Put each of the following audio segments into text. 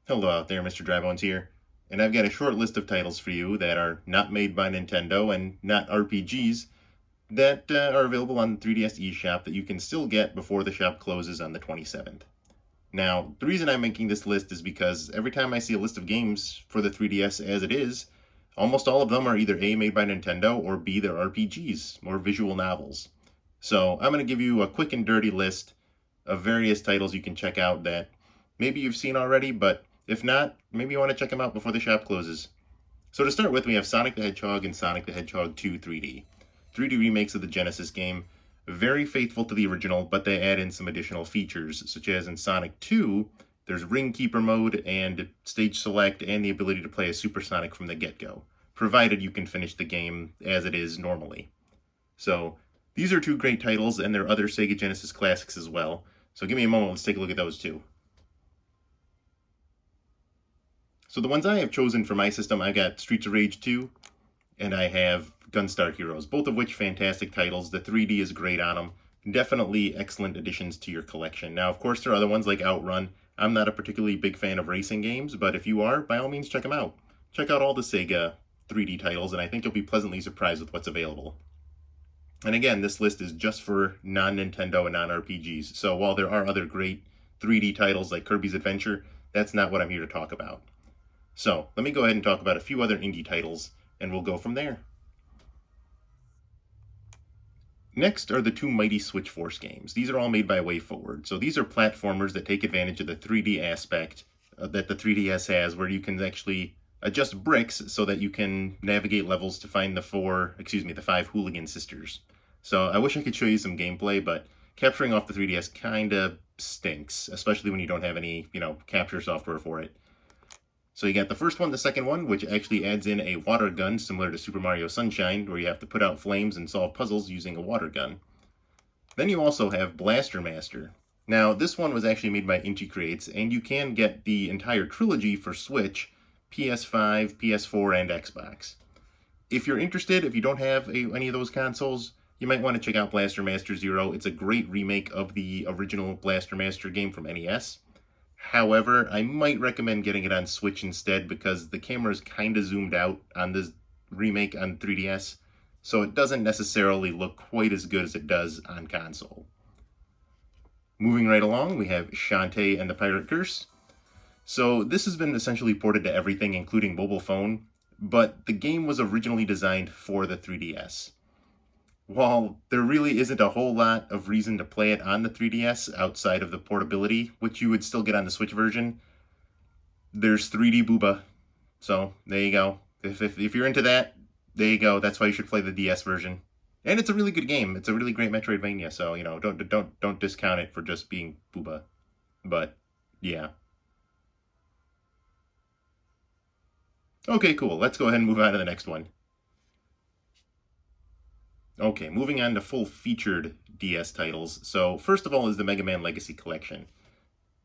Hello out there, Mr. Drybones here, and I've got a short list of titles for you that are not made by Nintendo and not RPGs that are available on the 3DS eShop that you can still get before the shop closes on the 27th. Now, the reason I'm making this list is because every time I see a list of games for the 3DS as it is, almost all of them are either A, made by Nintendo, or B, they're RPGs, or visual novels. So I'm going to give you a quick and dirty list of various titles you can check out that maybe you've seen already, but if not, maybe you want to check them out before the shop closes. So to start with, we have Sonic the Hedgehog and Sonic the Hedgehog 2 3D. 3D remakes of the Genesis game, very faithful to the original, but they add in some additional features, such as in Sonic 2, there's Ring Keeper mode and stage select and the ability to play as Super Sonic from the get-go, provided you can finish the game as it is normally. So these are two great titles, and there are other Sega Genesis classics as well. So give me a moment, let's take a look at those two. So the ones I have chosen for my system, I got Streets of Rage 2, and I have Gunstar Heroes, both of which fantastic titles. The 3D is great on them. Definitely excellent additions to your collection. Now, of course, there are other ones like Outrun. I'm not a particularly big fan of racing games, but if you are, by all means, check them out. Check out all the Sega 3D titles, and I think you'll be pleasantly surprised with what's available. And again, this list is just for non-Nintendo and non-RPGs, so while there are other great 3D titles like Kirby's Adventure, that's not what I'm here to talk about. So let me go ahead and talk about a few other indie titles, and we'll go from there. Next are the two Mighty Switch Force games. These are all made by WayForward. So these are platformers that take advantage of the 3D aspect that the 3DS has, where you can actually adjust bricks so that you can navigate levels to find the five Hooligan Sisters. So I wish I could show you some gameplay, but capturing off the 3DS kinda stinks, especially when you don't have any, capture software for it. So you got the first one, the second one, which actually adds in a water gun similar to Super Mario Sunshine, where you have to put out flames and solve puzzles using a water gun. Then you also have Blaster Master. Now, this one was actually made by Inchi Creates, and you can get the entire trilogy for Switch, PS5, PS4, and Xbox. If you're interested, if you don't have any of those consoles, you might want to check out Blaster Master Zero. It's a great remake of the original Blaster Master game from NES. However, I might recommend getting it on Switch instead because the camera is kind of zoomed out on this remake on 3DS, so it doesn't necessarily look quite as good as it does on console. Moving right along, we have Shantae and the Pirate Curse. So this has been essentially ported to everything, including mobile phone, but the game was originally designed for the 3DS. While there really isn't a whole lot of reason to play it on the 3DS outside of the portability, which you would still get on the Switch version, there's 3D Booba. So there you go. If you're into that, there you go. That's why you should play the DS version. And it's a really good game. It's a really great Metroidvania. So don't discount it for just being Booba. But yeah. Okay, cool. Let's go ahead and move on to the next one. Okay, moving on to full featured DS titles. So first of all is the Mega Man Legacy Collection.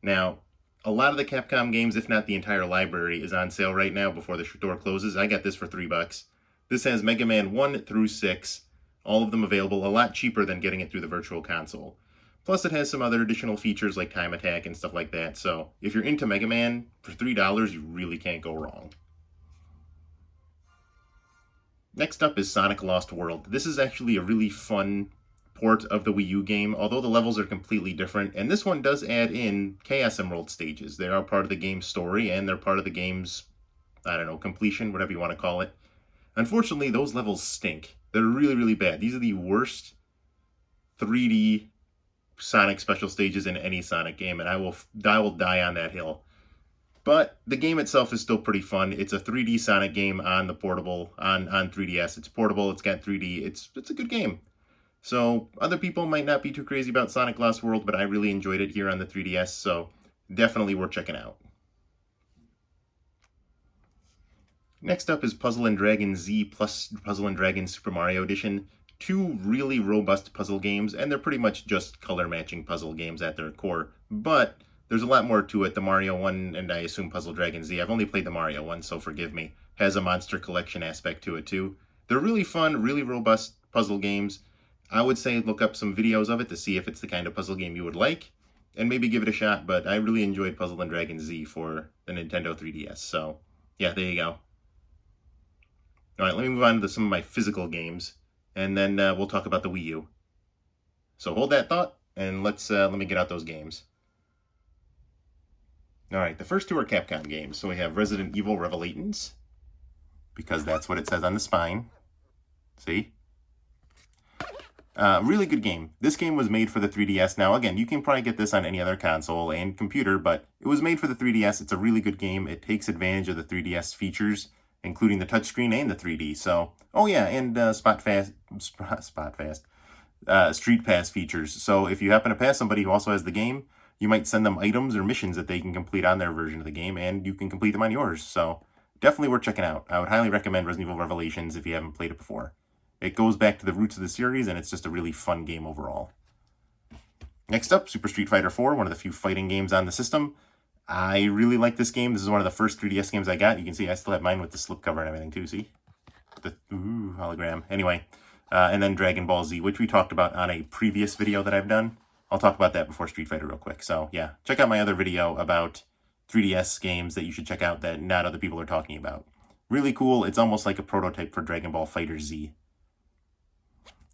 Now, a lot of the Capcom games, if not the entire library, is on sale right now before the store closes. I got this for $3. This has Mega Man 1 through 6, all of them available, a lot cheaper than getting it through the Virtual Console. Plus it has some other additional features like Time Attack and stuff like that, so if you're into Mega Man, for $3 you really can't go wrong. Next up is Sonic Lost World. This is actually a really fun port of the Wii U game, although the levels are completely different, and this one does add in Chaos Emerald stages. They are part of the game's story, and they're part of the game's, completion, whatever you want to call it. Unfortunately, those levels stink. They're really, really bad. These are the worst 3D Sonic special stages in any Sonic game, and I will die on that hill. But the game itself is still pretty fun. It's a 3D Sonic game on the portable, on 3DS. It's portable, it's got 3D, it's a good game. So other people might not be too crazy about Sonic Lost World, but I really enjoyed it here on the 3DS, so definitely worth checking out. Next up is Puzzle & Dragon Z plus Puzzle & Dragon Super Mario Edition. Two really robust puzzle games, and they're pretty much just color matching puzzle games at their core. But there's a lot more to it. The Mario one, and I assume Puzzle Dragon Z, I've only played the Mario one, so forgive me, has a monster collection aspect to it too. They're really fun, really robust puzzle games. I would say look up some videos of it to see if it's the kind of puzzle game you would like. and maybe give it a shot, but I really enjoyed Puzzle and Dragon Z for the Nintendo 3DS. So, yeah, there you go. All right, let me move on to some of my physical games, and then we'll talk about the Wii U. So hold that thought, and let me get out those games. All right, the first two are Capcom games. So we have Resident Evil Revelations, because that's what it says on the spine. See? Really good game. This game was made for the 3DS. Now, again, you can probably get this on any other console and computer, but it was made for the 3DS. It's a really good game. It takes advantage of the 3DS features, including the touchscreen and the 3D. So, oh yeah, and Street Pass features. So if you happen to pass somebody who also has the game, you might send them items or missions that they can complete on their version of the game, and you can complete them on yours. So definitely worth checking out. I would highly recommend Resident Evil Revelations if you haven't played it before. It goes back to the roots of the series, and it's just a really fun game overall. Next up, Super Street Fighter 4, one of the few fighting games on the system. I really like this game. This is one of the first 3DS games I got. You can see I still have mine with the slipcover and everything too, see? The hologram. Anyway, and then Dragon Ball Z, which we talked about on a previous video that I've done. I'll talk about that before Street Fighter real quick. So yeah, check out my other video about 3DS games that you should check out that not other people are talking about. Really cool. It's almost like a prototype for Dragon Ball FighterZ.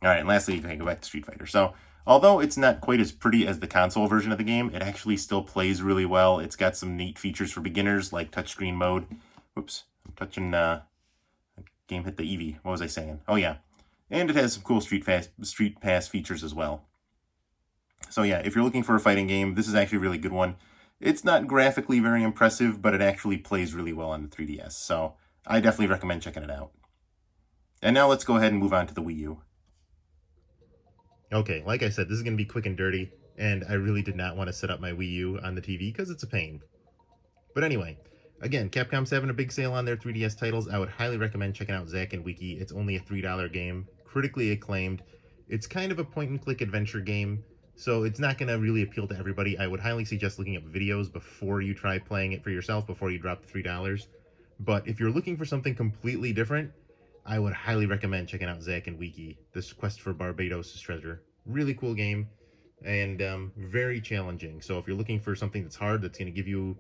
All right, and lastly, you can go back to Street Fighter. So, although it's not quite as pretty as the console version of the game, it actually still plays really well. It's got some neat features for beginners, like touchscreen mode. Whoops, I'm touching, game hit the Eevee. What was I saying? Oh, yeah. And it has some cool Street Pass features as well. So, yeah, if you're looking for a fighting game, this is actually a really good one. It's not graphically very impressive, but it actually plays really well on the 3DS. So, I definitely recommend checking it out. And now let's go ahead and move on to the Wii U. Okay, like I said, this is going to be quick and dirty, and I really did not want to set up my Wii U on the TV because it's a pain. But anyway, again, Capcom's having a big sale on their 3DS titles. I would highly recommend checking out Zack and Wiki. It's only a $3 game, critically acclaimed. It's kind of a point-and-click adventure game, so it's not going to really appeal to everybody. I would highly suggest looking up videos before you try playing it for yourself, before you drop the $3. But if you're looking for something completely different, I would highly recommend checking out Zack and Wiki, this quest for Barbados' treasure. Really cool game, and very challenging. So if you're looking for something that's hard, that's going to give you,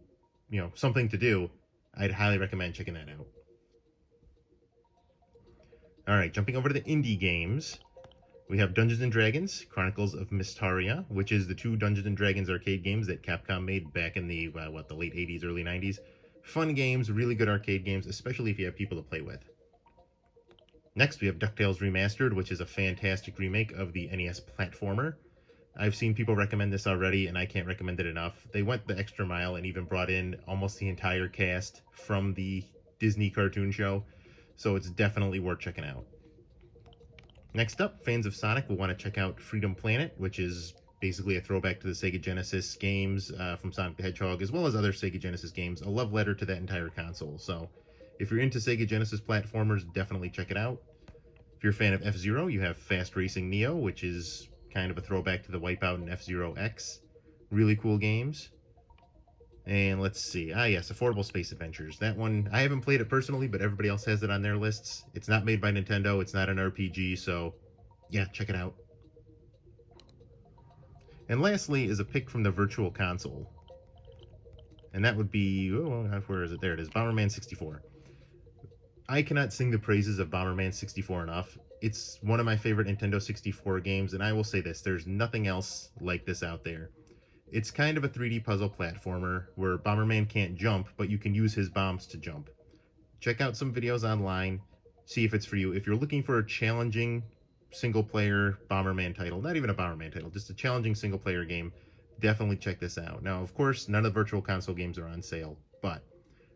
something to do, I'd highly recommend checking that out. All right, jumping over to the indie games, we have Dungeons & Dragons, Chronicles of Mystaria, which is the two Dungeons & Dragons arcade games that Capcom made back in the, the late 80s, early 90s. Fun games, really good arcade games, especially if you have people to play with. Next, we have DuckTales Remastered, which is a fantastic remake of the NES platformer. I've seen people recommend this already, and I can't recommend it enough. They went the extra mile and even brought in almost the entire cast from the Disney cartoon show, so it's definitely worth checking out. Next up, fans of Sonic will want to check out Freedom Planet, which is basically a throwback to the Sega Genesis games from Sonic the Hedgehog, as well as other Sega Genesis games, a love letter to that entire console. So if you're into Sega Genesis platformers, definitely check it out. If you're a fan of F-Zero, you have Fast Racing Neo, which is kind of a throwback to the Wipeout and F-Zero X. Really cool games. And let's see. Yes, Affordable Space Adventures. That one, I haven't played it personally, but everybody else has it on their lists. It's not made by Nintendo. It's not an RPG, so yeah, check it out. And lastly is a pick from the Virtual Console. And that would be, where is it? There it is, Bomberman 64. I cannot sing the praises of Bomberman 64 enough. It's one of my favorite Nintendo 64 games, and I will say this, there's nothing else like this out there. It's kind of a 3D puzzle platformer where Bomberman can't jump, but you can use his bombs to jump. Check out some videos online, see if it's for you. If you're looking for a challenging single-player Bomberman title, not even a Bomberman title, just a challenging single-player game, definitely check this out. Now, of course, none of the Virtual Console games are on sale, but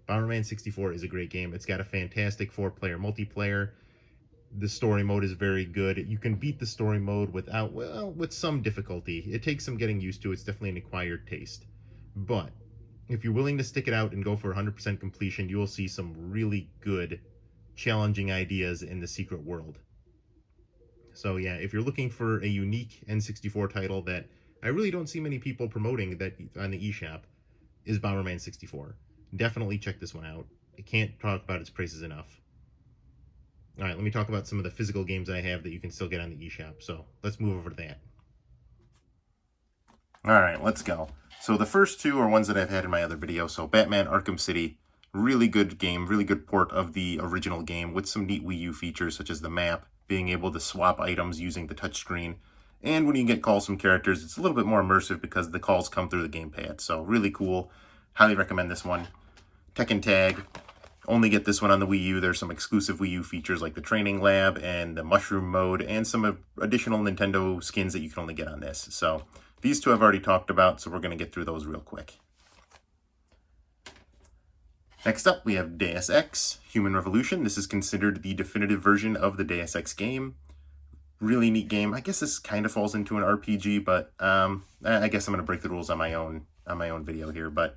Bomberman 64 is a great game. It's got a fantastic 4-player multiplayer. The story mode is very good. You can beat the story mode with some difficulty. It takes some getting used to. It's definitely an acquired taste. But if you're willing to stick it out and go for 100% completion, you will see some really good, challenging ideas in the secret world. So yeah, if you're looking for a unique N64 title that I really don't see many people promoting that on the eShop, is Bomberman 64. Definitely check this one out. I can't talk about its praises enough. All right, let me talk about some of the physical games I have that you can still get on the eShop. So let's move over to that. All right, let's go. So the first two are ones that I've had in my other video. So Batman Arkham City, really good game, really good port of the original game with some neat Wii U features such as the map, being able to swap items using the touchscreen. And when you get calls from characters, it's a little bit more immersive because the calls come through the gamepad. So really cool. Highly recommend this one. Tekken Tag. Only get this one on the Wii U. There's some exclusive Wii U features like the training lab and the mushroom mode and some additional Nintendo skins that you can only get on this. So these two I've already talked about, so we're going to get through those real quick. Next up, we have Deus Ex Human Revolution. This is considered the definitive version of the Deus Ex game. Really neat game. I guess this kind of falls into an RPG, but I guess I'm going to break the rules on my own video here. But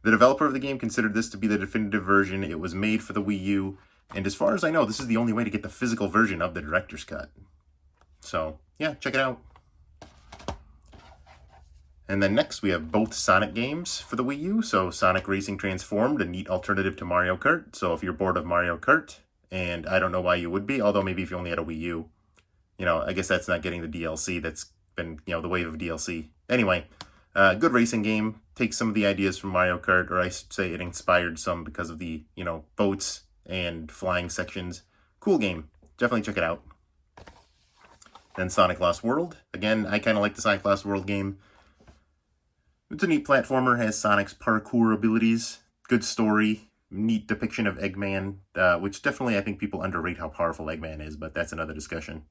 the developer of the game considered this to be the definitive version. It was made for the Wii U, and as far as I know, this is the only way to get the physical version of the director's cut. So yeah, check it out. And then next we have both Sonic games for the Wii U. So Sonic Racing Transformed, a neat alternative to Mario Kart. So if you're bored of Mario Kart, and I don't know why you would be, although maybe if you only had a Wii U, I guess that's not getting the DLC. That's been, the wave of DLC. Anyway, good racing game. Takes some of the ideas from Mario Kart, or I should say it inspired some because of the, boats and flying sections. Cool game. Definitely check it out. Then Sonic Lost World. Again, I kind of like the Sonic Lost World game. It's a neat platformer, has Sonic's parkour abilities, good story, neat depiction of Eggman, which definitely I think people underrate how powerful Eggman is, but that's another discussion.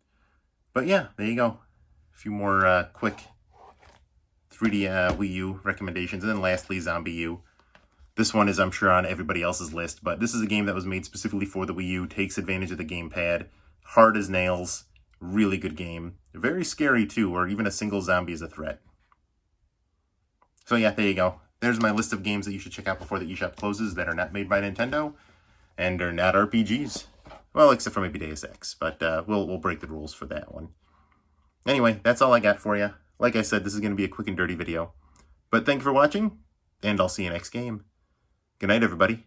But yeah, there you go. A few more quick 3D Wii U recommendations. And then lastly, Zombie U. This one is, I'm sure, on everybody else's list, but this is a game that was made specifically for the Wii U, takes advantage of the gamepad, hard as nails, really good game. Very scary too, or even a single zombie is a threat. So yeah, there you go. There's my list of games that you should check out before the eShop closes that are not made by Nintendo and are not RPGs. Well, except for maybe Deus Ex, but we'll break the rules for that one. Anyway, that's all I got for you. Like I said, this is going to be a quick and dirty video. But thank you for watching, and I'll see you next game. Good night, everybody.